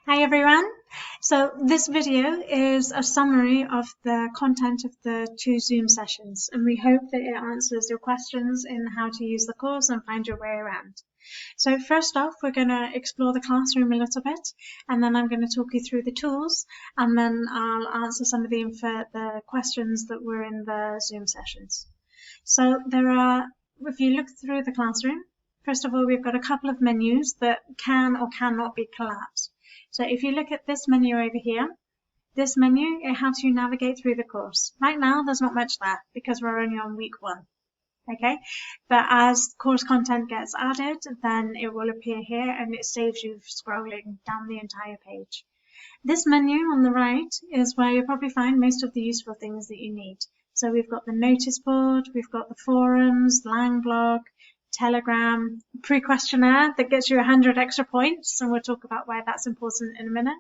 Hi everyone. So this video is a summary of the content of the 2 Zoom sessions, and we hope that it answers your questions in how to use the course and find your way around. So first off, we're going to explore the classroom a little bit, and then I'm going to talk you through the tools, and then I'll answer some of the questions that were in the Zoom sessions. So if you look through the classroom, first of all, we've got a couple of menus that can or cannot be collapsed. So if you look at this menu over here, this menu, it helps you navigate through the course. Right now, there's not much there because we're only on week 1. Okay, but as course content gets added, then it will appear here and it saves you scrolling down the entire page. This menu on the right is where you'll probably find most of the useful things that you need. So we've got the notice board, we've got the forums, Lang blog, Telegram, pre-questionnaire that gets you 100 extra points, and we'll talk about why that's important in a minute.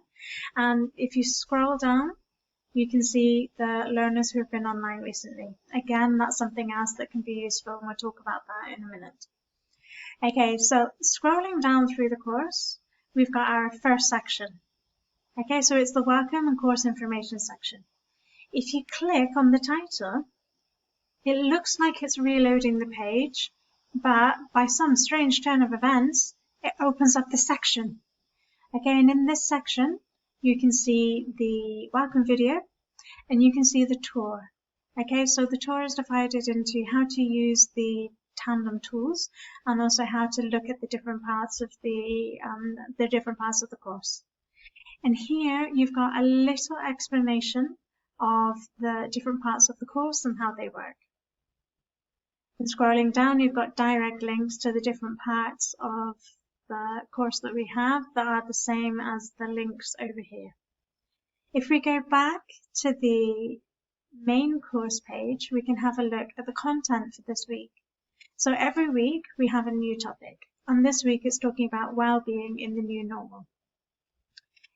And if you scroll down, you can see the learners who have been online recently. Again, that's something else that can be useful, and we'll talk about that in a minute. Okay, so scrolling down through the course, we've got our first section. Okay, so it's the welcome and course information section. If you click on the title, it looks like it's reloading the page, but by some strange turn of events, it opens up the section. Okay, and in this section, you can see the welcome video and you can see the tour. Okay, so the tour is divided into how to use the tandem tools and also how to look at the different parts of the course. And here you've got a little explanation of the different parts of the course and how they work. And scrolling down, you've got direct links to the different parts of the course that we have that are the same as the links over here. If we go back to the main course page, we can have a look at the content for this week. So every week we have a new topic, and this week it's talking about well-being in the new normal.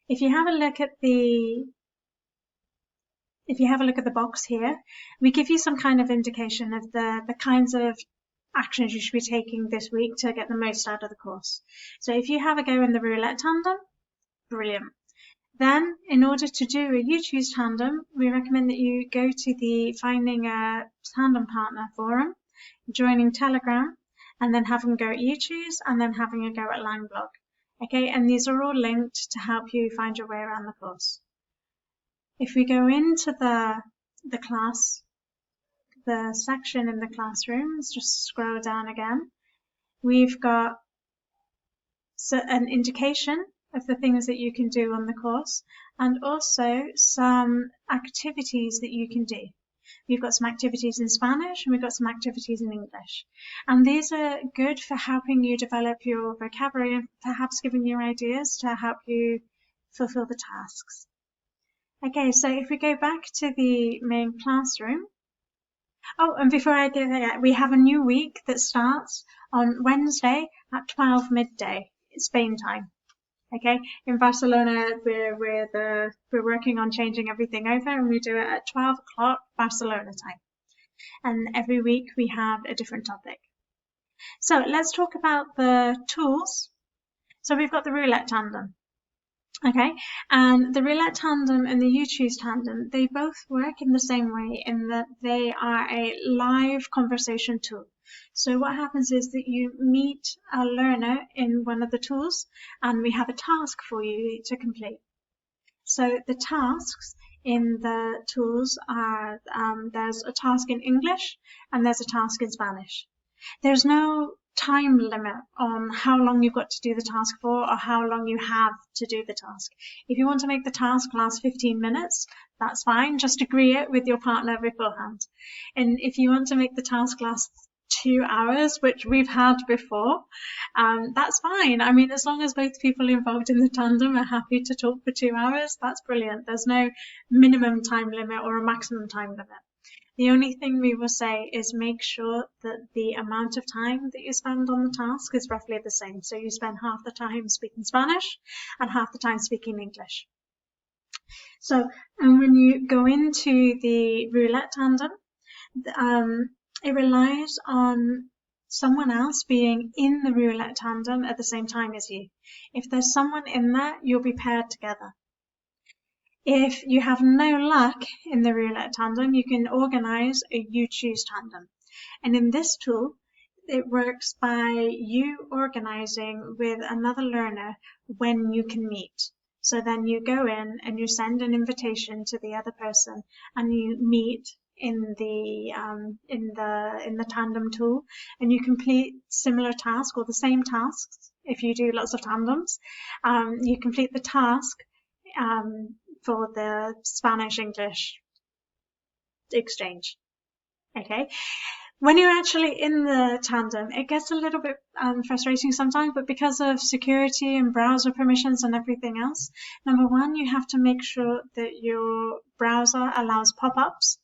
If you have a look at the box here, we give you some kind of indication of the kinds of actions you should be taking this week to get the most out of the course. So if you have a go in the roulette tandem, brilliant. Then, in order to do a You Choose tandem, we recommend that you go to the Finding a Tandem Partner forum, joining Telegram, and then having a go at You Choose, and then having a go at Lang blog. Okay, and these are all linked to help you find your way around the course. If we go into the class, the section in the classroom, let's just scroll down again. We've got an indication of the things that you can do on the course and also some activities that you can do. We've got some activities in Spanish and we've got some activities in English. And these are good for helping you develop your vocabulary and perhaps giving you ideas to help you fulfill the tasks. Okay, so if we go back to the main classroom. Oh, and before I go there, we have a new week that starts on Wednesday at 12 midday, Spain time. Okay, in Barcelona, we're working on changing everything over, and we do it at 12 o'clock Barcelona time. And every week we have a different topic. So let's talk about the tools. So we've got the roulette tandem. Okay, and the roulette tandem and the You Choose tandem, they both work in the same way in that they are a live conversation tool. So what happens is that you meet a learner in one of the tools and we have a task for you to complete. So the tasks in the tools are, there's a task in English and there's a task in Spanish. There's no time limit on how long you've got to do the task for or how long you have to do the task. If you want to make the task last 15 minutes, that's fine. Just agree it with your partner beforehand. And if you want to make the task last 2 hours, which we've had before, that's fine. I mean, as long as both people involved in the tandem are happy to talk for 2 hours, that's brilliant. There's no minimum time limit or a maximum time limit. The only thing we will say is make sure that the amount of time that you spend on the task is roughly the same. So you spend half the time speaking Spanish and half the time speaking English. So, and when you go into the roulette tandem, it relies on someone else being in the roulette tandem at the same time as you. If there's someone in there, you'll be paired together. If you have no luck in the roulette tandem, you can organize a you choose tandem. And in this tool, it works by you organizing with another learner when you can meet. So then you go in and you send an invitation to the other person and you meet in the tandem tool, and you complete similar tasks or the same tasks. If you do lots of tandems, you complete the task for the Spanish-English exchange. Okay. When you're actually in the tandem, it gets a little bit frustrating sometimes, but because of security and browser permissions and everything else, number one, you have to make sure that your browser allows pop-ups,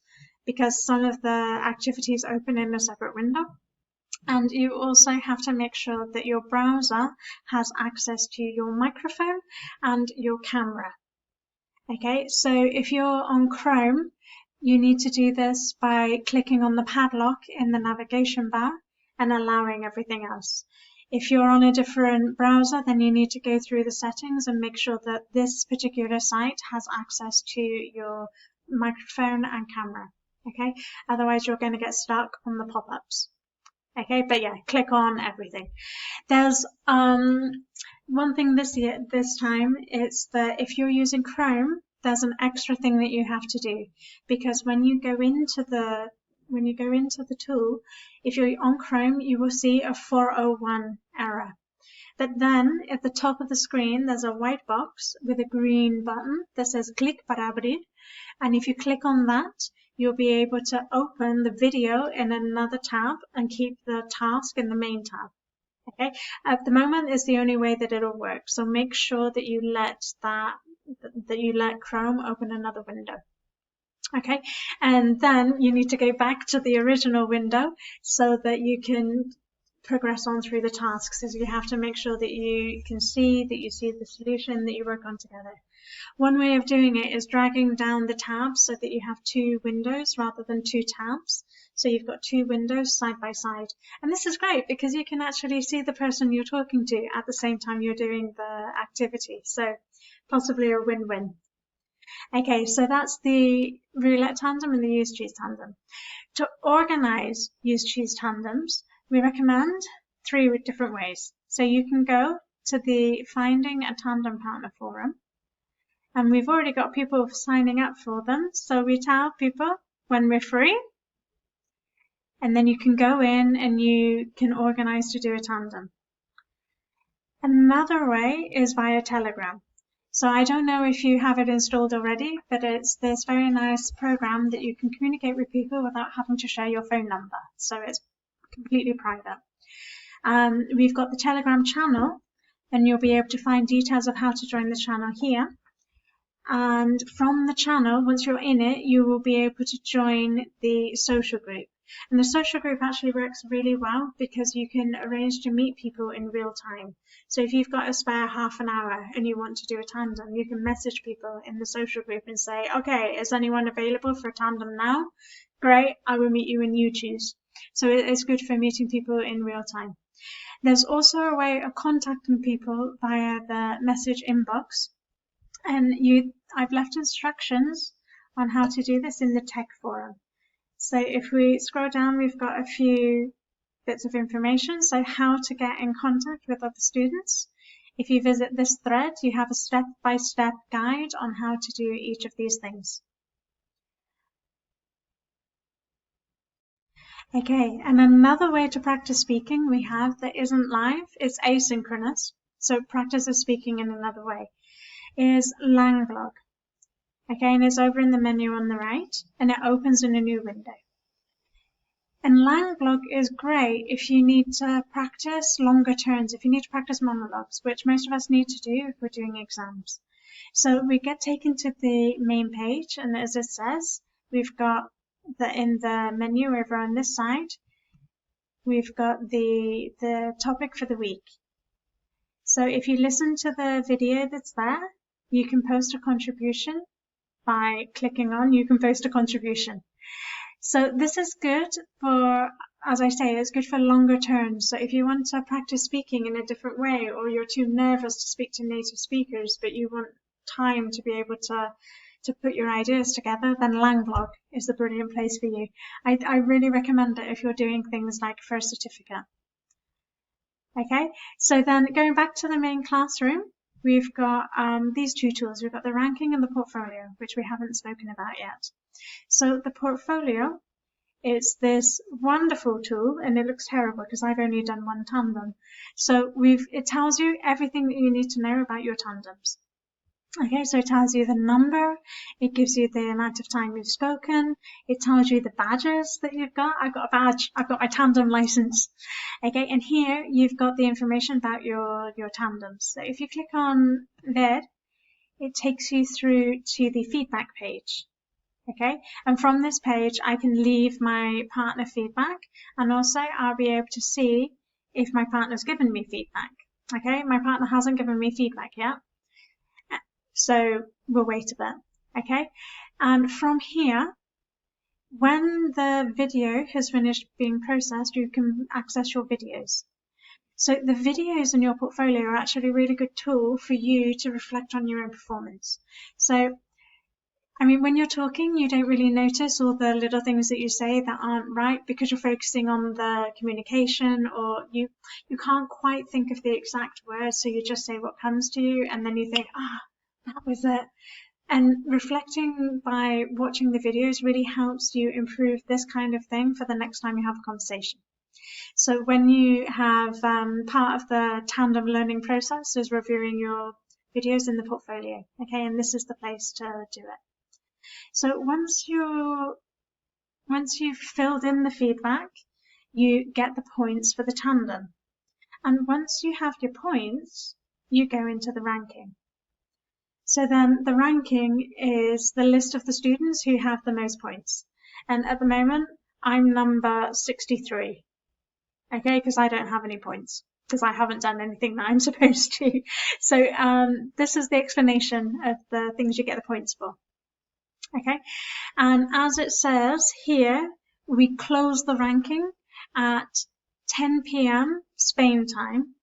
because some of the activities open in a separate window. And you also have to make sure that your browser has access to your microphone and your camera. Okay, so if you're on Chrome, you need to do this by clicking on the padlock in the navigation bar and allowing everything else. If you're on a different browser, then you need to go through the settings and make sure that this particular site has access to your microphone and camera. Okay, otherwise you're going to get stuck on the pop-ups. Okay, but yeah, click on everything. There's one thing this time, it's that if you're using Chrome, there's an extra thing that you have to do, because when you go into the tool, if you're on Chrome, you will see a 401 error. But then at the top of the screen, there's a white box with a green button that says click para abrir. And if you click on that, you'll be able to open the video in another tab and keep the task in the main tab. Okay, at the moment is the only way that it'll work. So make sure that you let Chrome open another window. Okay, and then you need to go back to the original window so that you can progress on through the tasks. So you have to make sure that you see the solution that you work on together. One way of doing it is dragging down the tabs so that you have two windows rather than two tabs. So you've got two windows side by side. And this is great because you can actually see the person you're talking to at the same time you're doing the activity. So possibly a win-win. Okay, so that's the roulette tandem and the use choose tandem. To organize use choose tandems, we recommend 3 different ways. So you can go to the Finding a Tandem Partner forum, and we've already got people signing up for them. So we tell people when we're free, and then you can go in and you can organize to do a tandem. Another way is via Telegram. So I don't know if you have it installed already, but it's this very nice program that you can communicate with people without having to share your phone number. So it's completely private. We've got the Telegram channel, and you'll be able to find details of how to join the channel here. And from the channel, once you're in it, you will be able to join the social group. And the social group actually works really well because you can arrange to meet people in real time. So if you've got a spare half an hour and you want to do a tandem, you can message people in the social group and say, okay, is anyone available for a tandem now? Great, I will meet you when you choose. So it's good for meeting people in real time. There's also a way of contacting people via the message inbox. And I've left instructions on how to do this in the tech forum. So if we scroll down, we've got a few bits of information. So how to get in contact with other students. If you visit this thread, you have a step-by-step guide on how to do each of these things. Okay, and another way to practice speaking we have that isn't live, it's asynchronous. So practice of speaking in another way is Langlog. Okay, and it's over in the menu on the right, and it opens in a new window. And Langlog is great if you need to practice longer turns, if you need to practice monologues, which most of us need to do if we're doing exams. So we get taken to the main page, and as it says, we've got in the menu over on this side, we've got the topic for the week. So if you listen to the video that's there, you can post a contribution by clicking on you can post a contribution. So this is good for as I say, it's good for longer terms. So if you want to practice speaking in a different way, or you're too nervous to speak to native speakers, but you want time to be able to put your ideas together, then Langblog is the brilliant place for you. I really recommend it if you're doing things like for a certificate. Okay, so then going back to the main classroom, we've got these two tools. We've got the ranking and the portfolio, which we haven't spoken about yet. So the portfolio, it's this wonderful tool, and it looks terrible because I've only done one tandem. So it tells you everything that you need to know about your tandems. Okay, so it tells you the number, it gives you the amount of time you've spoken, it tells you the badges that you've got. I've got a badge, I've got my tandem license. Okay, and here you've got the information about your tandems. So if you click on there, it takes you through to the feedback page. Okay, and from this page I can leave my partner feedback, and also I'll be able to see if my partner's given me feedback. Okay, my partner hasn't given me feedback yet, so we'll wait a bit. Okay, and from here, when the video has finished being processed, you can access your videos. So the videos in your portfolio are actually a really good tool for you to reflect on your own performance. So I mean, when you're talking, you don't really notice all the little things that you say that aren't right because you're focusing on the communication, or you can't quite think of the exact words, so you just say what comes to you, and then you think, that was it. And reflecting by watching the videos really helps you improve this kind of thing for the next time you have a conversation. So when you have part of the tandem learning process is reviewing your videos in the portfolio, okay, and this is the place to do it. So once you've filled in the feedback, you get the points for the tandem. And once you have your points, you go into the ranking. So then the ranking is the list of the students who have the most points. And at the moment, I'm number 63. Okay, because I don't have any points, because I haven't done anything that I'm supposed to. So this is the explanation of the things you get the points for. Okay, and as it says here, we close the ranking at 10 p.m. Spain time,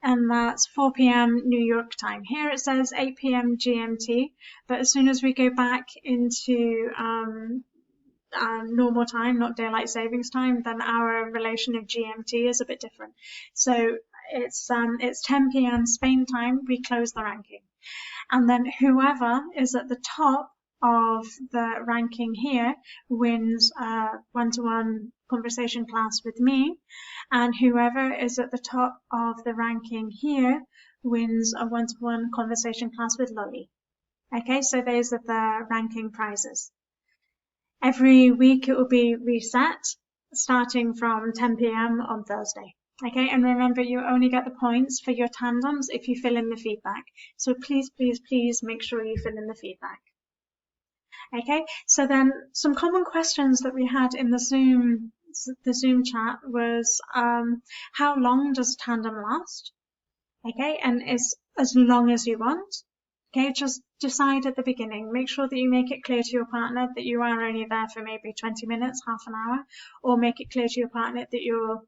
and that's 4 p.m. New York time. Here it says 8 p.m. GMT, but as soon as we go back into normal time, not daylight savings time, then our relation of GMT is a bit different. So it's 10 p.m. Spain time, we close the ranking. And then whoever is at the top of the ranking here wins a one-to-one conversation class with me, and whoever is at the top of the ranking here wins a one-to-one conversation class with Lolly. Okay, so those are the ranking prizes. Every week it will be reset starting from 10 p.m. on Thursday. Okay, and remember, you only get the points for your tandems if you fill in the feedback. So please, please, please make sure you fill in the feedback. Okay, so then some common questions that we had in the Zoom chat was, how long does tandem last? Okay, and it's as long as you want. Okay, just decide at the beginning. Make sure that you make it clear to your partner that you are only there for maybe 20 minutes, half an hour, or make it clear to your partner that you're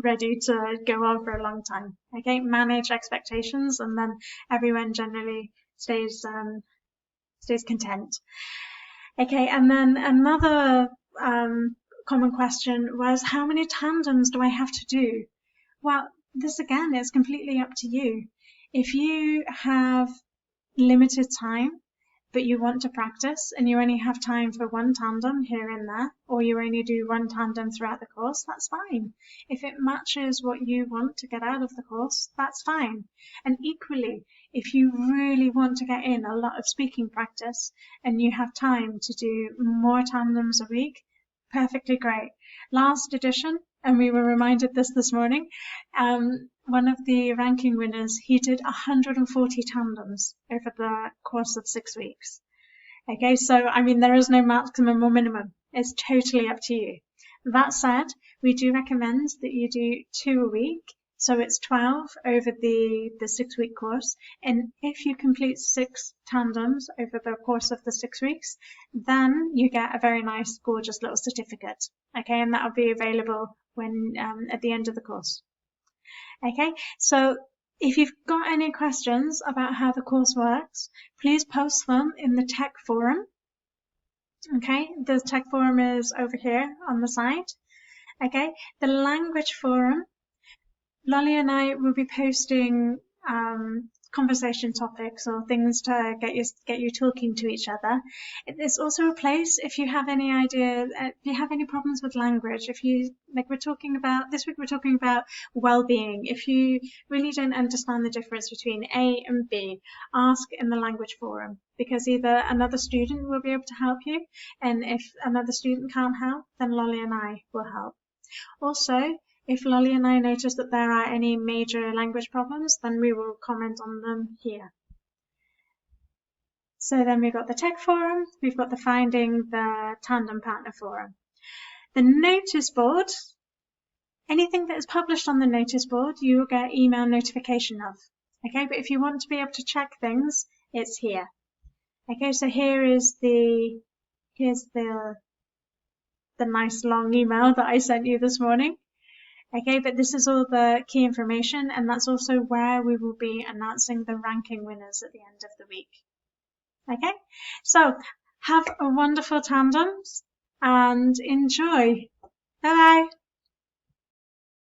ready to go on for a long time. Okay, manage expectations, and then everyone generally stays content. Okay, and then another common question was, how many tandems do I have to do? Well, this again is completely up to you. If you have limited time, but you want to practice and you only have time for one tandem here and there, or you only do one tandem throughout the course, that's fine. If it matches what you want to get out of the course, that's fine. And equally, if you really want to get in a lot of speaking practice and you have time to do more tandems a week, perfectly great. Last edition, and we were reminded this morning, one of the ranking winners, he did 140 tandems over the course of 6 weeks. Okay, so I mean, there is no maximum or minimum. It's totally up to you. That said, we do recommend that you do 2 a week. So it's 12 over the 6-week course. And if you complete 6 tandems over the course of the 6 weeks, then you get a very nice, gorgeous little certificate. Okay, and that will be available when at the end of the course. Okay, so if you've got any questions about how the course works, please post them in the tech forum. Okay, the tech forum is over here on the side. Okay, the language forum, Lolly and I will be posting conversation topics or things to get you talking to each other. It's also a place if you have any idea, if you have any problems with language, if you we're talking about this week, we're talking about well-being. If you really don't understand the difference between A and B, ask in the language forum, because either another student will be able to help you, and if another student can't help, then Lolly and I will help. Also, if Lolly and I notice that there are any major language problems, then we will comment on them here. So then we've got the tech forum, we've got the finding the tandem partner forum. The notice board, anything that is published on the notice board, you will get email notification of. Okay, but if you want to be able to check things, it's here. Okay, so here's the nice long email that I sent you this morning. Okay, but this is all the key information, and that's also where we will be announcing the ranking winners at the end of the week. Okay, so have a wonderful tandem and enjoy. Bye-bye.